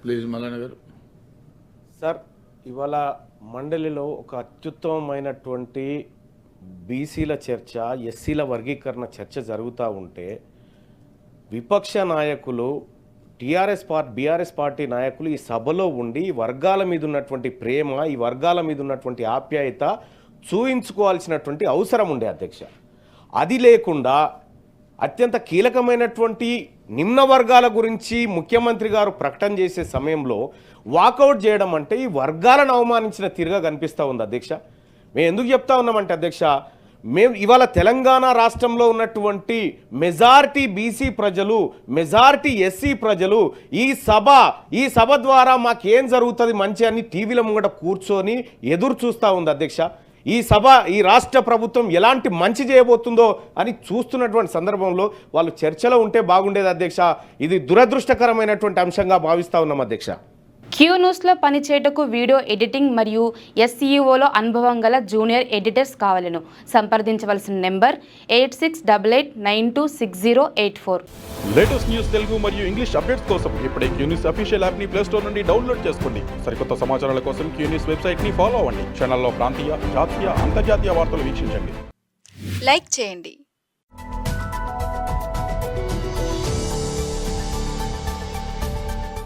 Please Mallanna garu. Sir, ఇవాళ మండలిలో ఒక అత్యుత్తమమైనటువంటి బీసీల చర్చ, ఎస్సీల వర్గీకరణ చర్చ జరుగుతూ ఉంటే విపక్ష నాయకులు బీఆర్ఎస్ పార్టీ నాయకులు ఈ సభలో ఉండి ఈ వర్గాల మీద ఉన్నటువంటి ప్రేమ, ఈ వర్గాల మీద ఉన్నటువంటి ఆప్యాయత చూయించుకోవాల్సినటువంటి అవసరం ఉండే అధ్యక్ష. అది లేకుండా అత్యంత కీలకమైనటువంటి నిమ్న వర్గాల గురించి ముఖ్యమంత్రి గారు ప్రకటన చేసే సమయంలో వాకౌట్ చేయడం అంటే ఈ వర్గాలను అవమానించిన తీరుగా కనిపిస్తూ ఉంది అధ్యక్ష. మేము ఎందుకు చెప్తా ఉన్నామంటే అధ్యక్ష, మేము ఇవాళ తెలంగాణ రాష్ట్రంలో ఉన్నటువంటి మెజారిటీ బీసీ ప్రజలు, మెజారిటీ ఎస్సీ ప్రజలు ఈ సభ ద్వారా మాకేం జరుగుతుంది మంచి అని టీవీల ముంగట కూర్చొని ఎదురు చూస్తూ ఉంది అధ్యక్ష. ఈ రాష్ట్ర ప్రభుత్వం ఎలాంటి మంచి చేయబోతుందో అని చూస్తున్నటువంటి సందర్భంలో వాళ్ళు చర్చలో ఉంటే బాగుండేది అధ్యక్ష. ఇది దురదృష్టకరమైనటువంటి అంశంగా భావిస్తూ ఉన్నాం అధ్యక్ష. క్యూ న్యూస్లో పనిచేయటకు వీడియో ఎడిటింగ్ మరియు ఎస్సీఈఓలో అనుభవం గల జూనియర్ ఎడిటర్స్ కావాలను సంప్రదించవలసిన నెంబర్ 8688926084. లేటెస్ట్ న్యూస్ తెలుగు మరియు ఇంగ్లీష్ అప్డేట్స్ కోసం ఇప్పుడే క్యూ న్యూస్ అఫీషియల్ యాప్ ని ప్లే స్టోర్ నుండి డౌన్లోడ్ చేసుకోండి. సరికొత్త సమాచారాల కోసం క్యూ న్యూస్ వెబ్సైట్ ని ఫాలో అవ్వండి. ఛానల్లో ప్రాంతీయ, జాతీయ, అంతర్జాతీయ వార్తలు వీక్షించండి. లైక్ చేయండి.